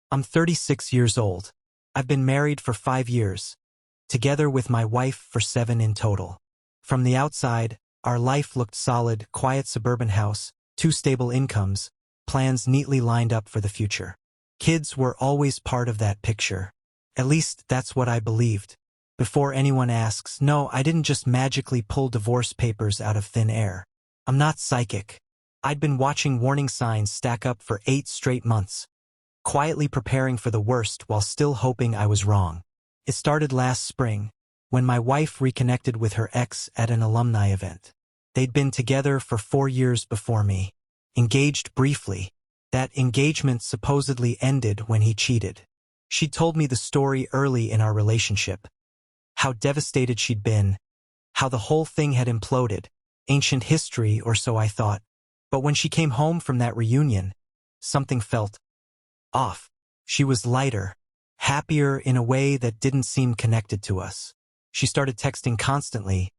I'm 36 years old. I've been married for 5 years, together with my wife for 7 in total. From the outside, our life looked solid, quiet suburban house, 2 stable incomes, plans neatly lined up for the future. Kids were always part of that picture. At least that's what I believed. Before anyone asks, no, I didn't just magically pull divorce papers out of thin air. I'm not psychic. I'd been watching warning signs stack up for 8 straight months, quietly preparing for the worst while still hoping I was wrong. It started last spring, when my wife reconnected with her ex at an alumni event. They'd been together for 4 years before me, engaged briefly. That engagement supposedly ended when he cheated. She'd told me the story early in our relationship, how devastated she'd been, how the whole thing had imploded, ancient history or so I thought. But when she came home from that reunion, something felt off. She was lighter, happier in a way that didn't seem connected to us. She started texting constantly,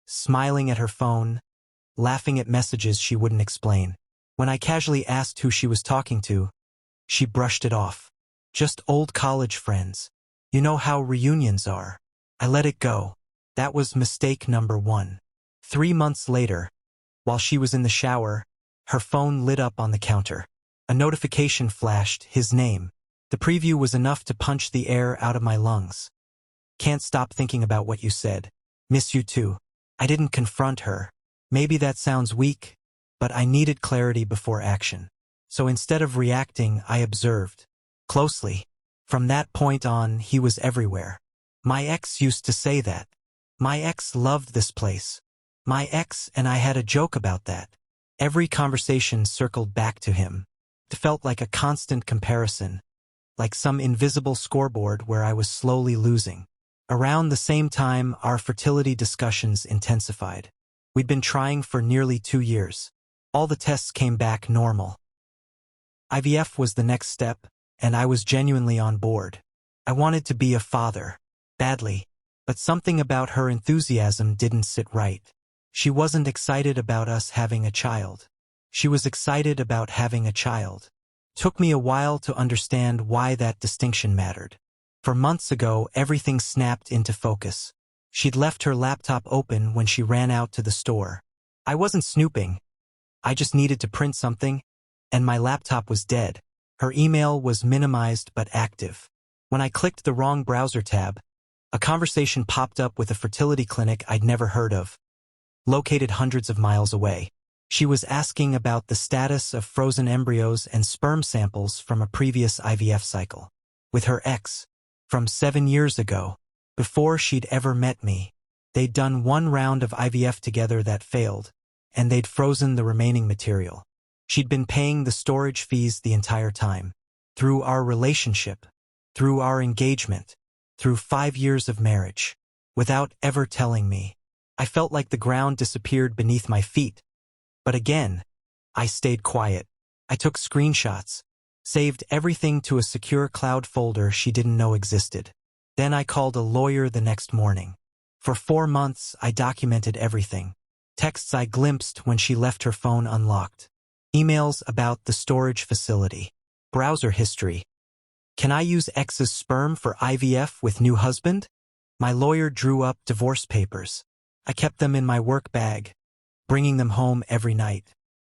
smiling at her phone, laughing at messages she wouldn't explain. When I casually asked who she was talking to, she brushed it off. Just old college friends. You know how reunions are. I let it go. That was mistake number 1. 3 months later, while she was in the shower, her phone lit up on the counter. A notification flashed, his name. The preview was enough to punch the air out of my lungs. Can't stop thinking about what you said. Miss you too. I didn't confront her. Maybe that sounds weak, but I needed clarity before action. So instead of reacting, I observed closely. From that point on, he was everywhere. My ex used to say that. My ex loved this place. My ex and I had a joke about that. Every conversation circled back to him. It felt like a constant comparison, like some invisible scoreboard where I was slowly losing. Around the same time, our fertility discussions intensified. We'd been trying for nearly 2 years. All the tests came back normal. IVF was the next step, and I was genuinely on board. I wanted to be a father, badly, but something about her enthusiasm didn't sit right. She wasn't excited about us having a child. She was excited about having a child. Took me a while to understand why that distinction mattered. For months ago, everything snapped into focus. She'd left her laptop open when she ran out to the store. I wasn't snooping. I just needed to print something, and my laptop was dead. Her email was minimized but active. When I clicked the wrong browser tab, a conversation popped up with a fertility clinic I'd never heard of, located hundreds of miles away. She was asking about the status of frozen embryos and sperm samples from a previous IVF cycle. With her ex, from 7 years ago, before she'd ever met me. They'd done 1 round of IVF together that failed, and they'd frozen the remaining material. She'd been paying the storage fees the entire time. Through our relationship, through our engagement, through 5 years of marriage, without ever telling me. I felt like the ground disappeared beneath my feet. But again, I stayed quiet. I took screenshots, saved everything to a secure cloud folder she didn't know existed. Then I called a lawyer the next morning. For 4 months, I documented everything. Texts I glimpsed when she left her phone unlocked. Emails about the storage facility. Browser history. Can I use ex's sperm for IVF with new husband? My lawyer drew up divorce papers. I kept them in my work bag, bringing them home every night.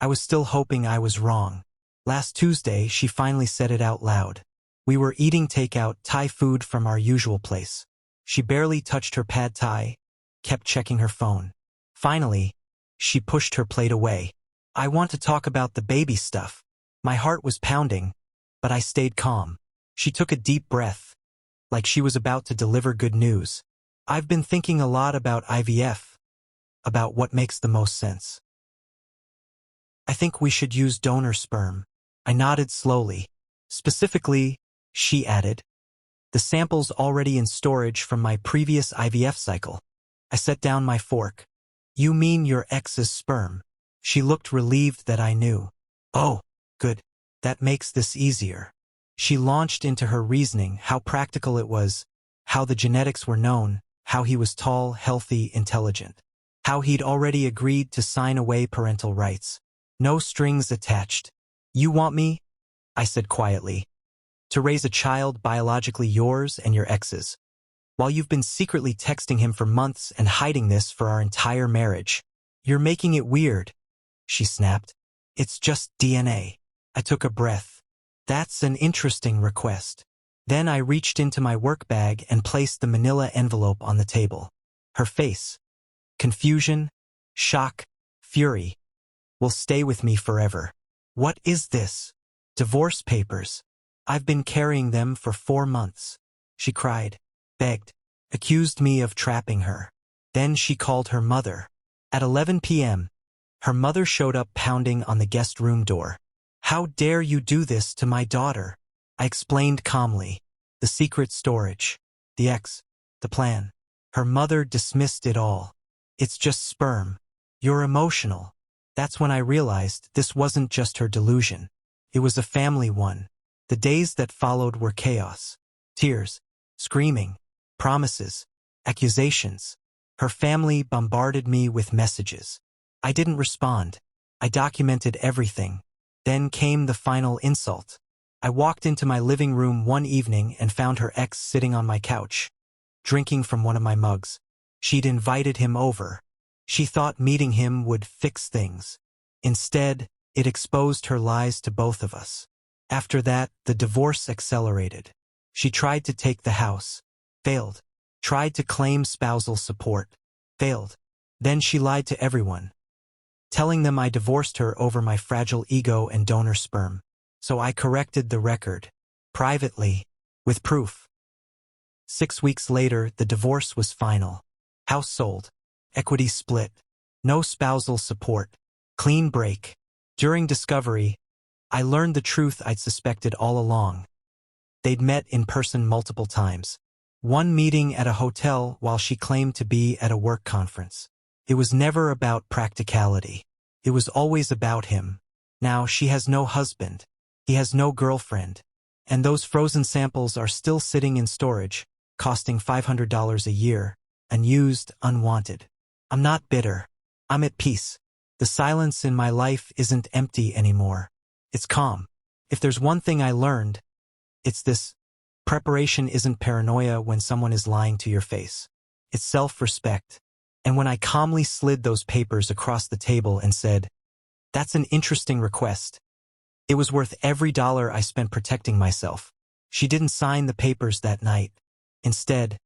I was still hoping I was wrong. Last Tuesday, she finally said it out loud. We were eating takeout Thai food from our usual place. She barely touched her pad Thai, kept checking her phone. Finally, she pushed her plate away. I want to talk about the baby stuff. My heart was pounding, but I stayed calm. She took a deep breath, like she was about to deliver good news. I've been thinking a lot about IVF, about what makes the most sense. I think we should use donor sperm. I nodded slowly. Specifically, she added, the samples already in storage from my previous IVF cycle. I set down my fork. You mean your ex's sperm? She looked relieved that I knew. Oh, good. That makes this easier. She launched into her reasoning, how practical it was, how the genetics were known, how he was tall, healthy, intelligent, how he'd already agreed to sign away parental rights. No strings attached. You want me? I said quietly. to raise a child biologically yours and your ex's, while you've been secretly texting him for months and hiding this for our entire marriage. You're making it weird, she snapped. It's just DNA. I took a breath. That's an interesting request. Then I reached into my work bag and placed the manila envelope on the table. Her face, confusion, shock, fury, will stay with me forever. What is this? Divorce papers. I've been carrying them for 4 months. She cried, begged, accused me of trapping her. Then she called her mother. At 11 p.m., her mother showed up pounding on the guest room door. How dare you do this to my daughter? I explained calmly. The secret storage, the ex, the plan. Her mother dismissed it all. It's just sperm. You're emotional. That's when I realized this wasn't just her delusion. It was a family one. The days that followed were chaos. Tears, screaming, promises, accusations. Her family bombarded me with messages. I didn't respond. I documented everything. Then came the final insult. I walked into my living room one evening and found her ex sitting on my couch, drinking from one of my mugs. She'd invited him over. She thought meeting him would fix things. Instead, it exposed her lies to both of us. After that, the divorce accelerated. She tried to take the house. Failed. Tried to claim spousal support. Failed. Then she lied to everyone, telling them I divorced her over my fragile ego and donor sperm. So I corrected the record. Privately. With proof. 6 weeks later, the divorce was final. House sold. Equity split. No spousal support. Clean break. During discovery, I learned the truth I'd suspected all along. They'd met in person multiple times. One meeting at a hotel while she claimed to be at a work conference. It was never about practicality. It was always about him. Now she has no husband. He has no girlfriend. And those frozen samples are still sitting in storage, costing $500 a year, unused, unwanted. I'm not bitter. I'm at peace. The silence in my life isn't empty anymore. It's calm. If there's one thing I learned, it's this. Preparation isn't paranoia when someone is lying to your face. It's self-respect. And when I calmly slid those papers across the table and said, "That's an interesting request," it was worth every dollar I spent protecting myself. She didn't sign the papers that night. Instead,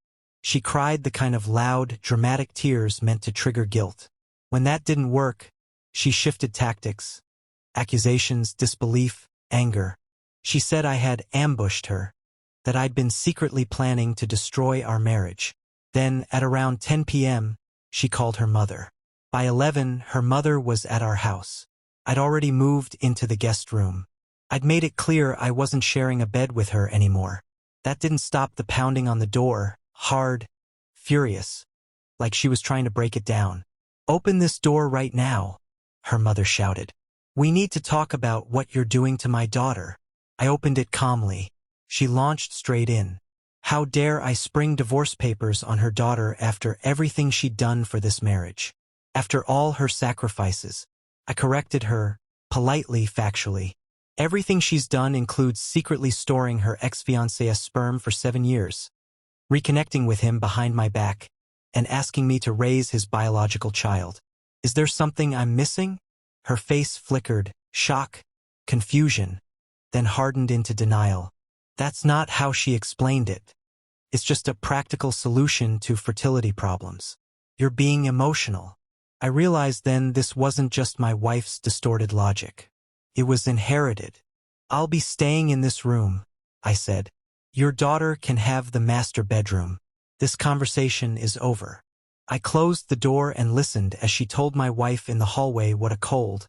she cried the kind of loud, dramatic tears meant to trigger guilt. When that didn't work, she shifted tactics. Accusations, disbelief, anger. She said I had ambushed her, that I'd been secretly planning to destroy our marriage. Then, at around 10 p.m., she called her mother. By 11, her mother was at our house. I'd already moved into the guest room. I'd made it clear I wasn't sharing a bed with her anymore. That didn't stop the pounding on the door, hard, furious, like she was trying to break it down. "Open this door right now," her mother shouted. "We need to talk about what you're doing to my daughter." I opened it calmly. She launched straight in. How dare I spring divorce papers on her daughter after everything she'd done for this marriage? After all her sacrifices. I corrected her, politely, factually. Everything she's done includes secretly storing her ex-fiancé's sperm for 7 years, reconnecting with him behind my back, and asking me to raise his biological child. Is there something I'm missing? Her face flickered, shock, confusion, then hardened into denial. That's not how she explained it. It's just a practical solution to fertility problems. You're being emotional. I realized then this wasn't just my wife's distorted logic. It was inherited. "I'll be staying in this room," I said. "Your daughter can have the master bedroom. This conversation is over." I closed the door and listened as she told my wife in the hallway what a cold,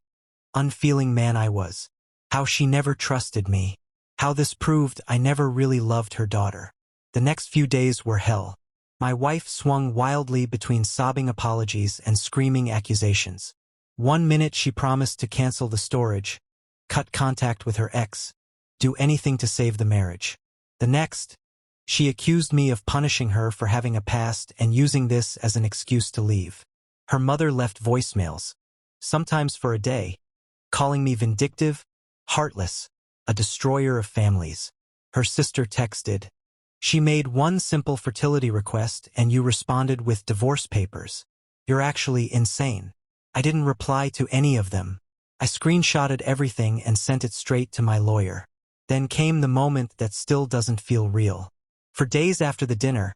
unfeeling man I was. How she never trusted me. How this proved I never really loved her daughter. The next few days were hell. My wife swung wildly between sobbing apologies and screaming accusations. One minute she promised to cancel the storage, cut contact with her ex, do anything to save the marriage. The next, she accused me of punishing her for having a past and using this as an excuse to leave. Her mother left voicemails, sometimes for a day, calling me vindictive, heartless, a destroyer of families. Her sister texted. She made one simple fertility request and you responded with divorce papers. You're actually insane. I didn't reply to any of them. I screenshotted everything and sent it straight to my lawyer. Then came the moment that still doesn't feel real. For days after the dinner,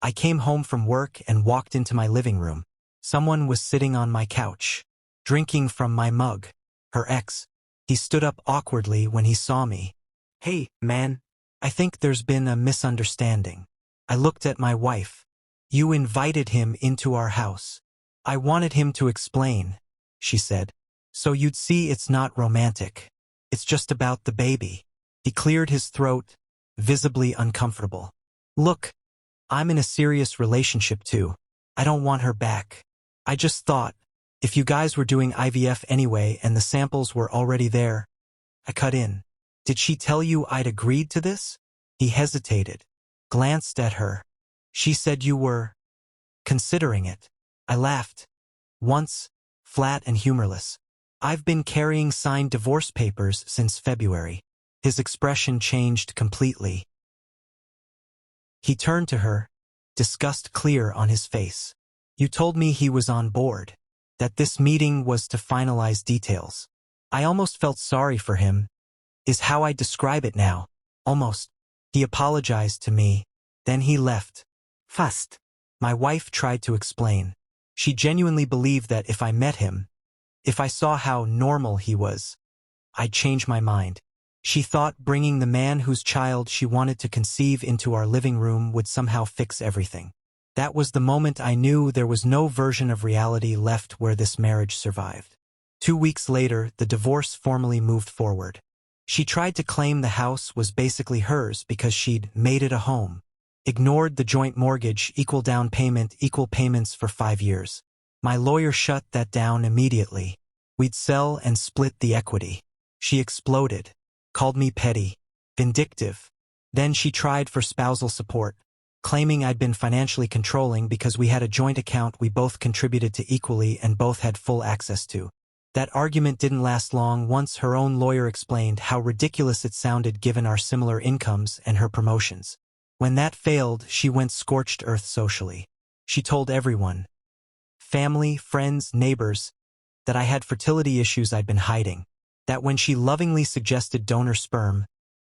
I came home from work and walked into my living room. Someone was sitting on my couch, drinking from my mug. Her ex. He stood up awkwardly when he saw me. Hey, man. I think there's been a misunderstanding. I looked at my wife. You invited him into our house. I wanted him to explain, she said. So you'd see it's not romantic. It's just about the baby. He cleared his throat, visibly uncomfortable. Look, I'm in a serious relationship too. I don't want her back. I just thought, if you guys were doing IVF anyway and the samples were already there. I cut in. Did she tell you I'd agreed to this? He hesitated, glanced at her. She said you were considering it. I laughed. Once, flat and humorless. I've been carrying signed divorce papers since February. His expression changed completely. He turned to her, disgust clear on his face. You told me he was on board, that this meeting was to finalize details. I almost felt sorry for him, is how I describe it now. Almost. He apologized to me, then he left. Fast. My wife tried to explain. She genuinely believed that if I met him, if I saw how normal he was, I'd change my mind. She thought bringing the man whose child she wanted to conceive into our living room would somehow fix everything. That was the moment I knew there was no version of reality left where this marriage survived. 2 weeks later, the divorce formally moved forward. She tried to claim the house was basically hers because she'd made it a home. Ignored the joint mortgage, equal down payment, equal payments for 5 years. My lawyer shut that down immediately. We'd sell and split the equity. She exploded. Called me petty, vindictive. Then she tried for spousal support, claiming I'd been financially controlling because we had a joint account we both contributed to equally and both had full access to. That argument didn't last long once her own lawyer explained how ridiculous it sounded given our similar incomes and her promotions. When that failed, she went scorched earth socially. She told everyone, family, friends, neighbors, that I had fertility issues I'd been hiding. That when she lovingly suggested donor sperm,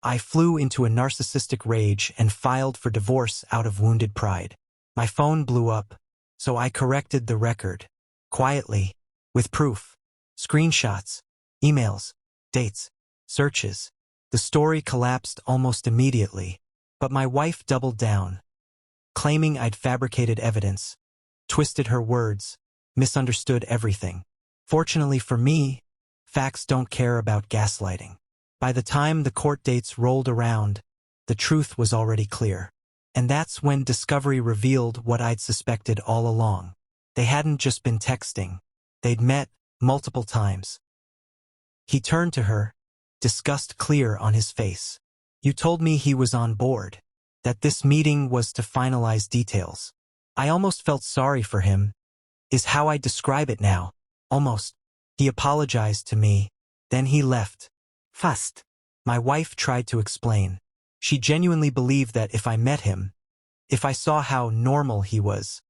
I flew into a narcissistic rage and filed for divorce out of wounded pride. My phone blew up, so I corrected the record, quietly, with proof, screenshots, emails, dates, searches. The story collapsed almost immediately, but my wife doubled down, claiming I'd fabricated evidence, twisted her words, misunderstood everything. Fortunately for me, facts don't care about gaslighting. By the time the court dates rolled around, the truth was already clear. And that's when discovery revealed what I'd suspected all along. They hadn't just been texting. They'd met multiple times. He turned to her, disgust clear on his face. You told me he was on board, that this meeting was to finalize details. I almost felt sorry for him, is how I describe it now. Almost. He apologized to me, then he left. Fast. My wife tried to explain. She genuinely believed that if I met him, if I saw how normal he was,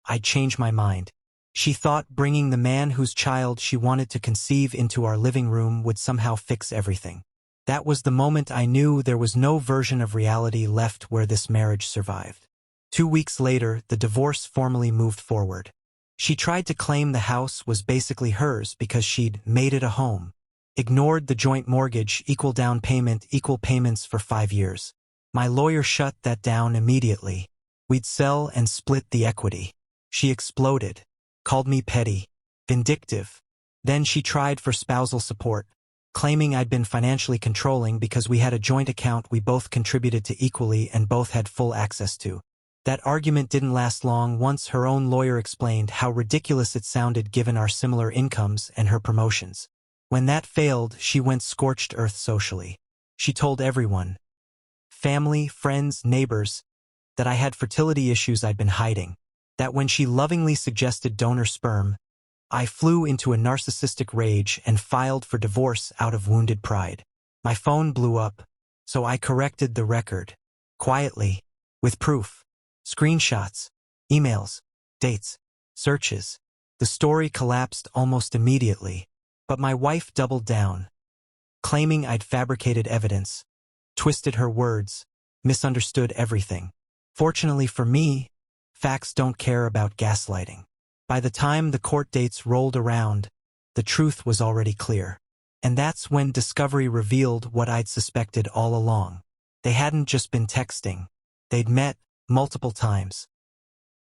I'd change my mind. She thought bringing the man whose child she wanted to conceive into our living room would somehow fix everything. That was the moment I knew there was no version of reality left where this marriage survived. 2 weeks later, the divorce formally moved forward. She tried to claim the house was basically hers because she'd made it a home. Ignored the joint mortgage, equal down payment, equal payments for 5 years. My lawyer shut that down immediately. We'd sell and split the equity. She exploded, called me petty, vindictive. Then she tried for spousal support, claiming I'd been financially controlling because we had a joint account we both contributed to equally and both had full access to. That argument didn't last long once her own lawyer explained how ridiculous it sounded given our similar incomes and her promotions. When that failed, she went scorched earth socially. She told everyone, family, friends, neighbors, that I had fertility issues I'd been hiding. That when she lovingly suggested donor sperm, I flew into a narcissistic rage and filed for divorce out of wounded pride. My phone blew up, So I corrected the record. Quietly. With proof. Screenshots. Emails. Dates. Searches. The story collapsed almost immediately. But my wife doubled down, claiming I'd fabricated evidence, twisted her words, misunderstood everything. Fortunately for me, facts don't care about gaslighting. By the time the court dates rolled around, the truth was already clear. And that's when discovery revealed what I'd suspected all along. They hadn't just been texting. They'd met multiple times.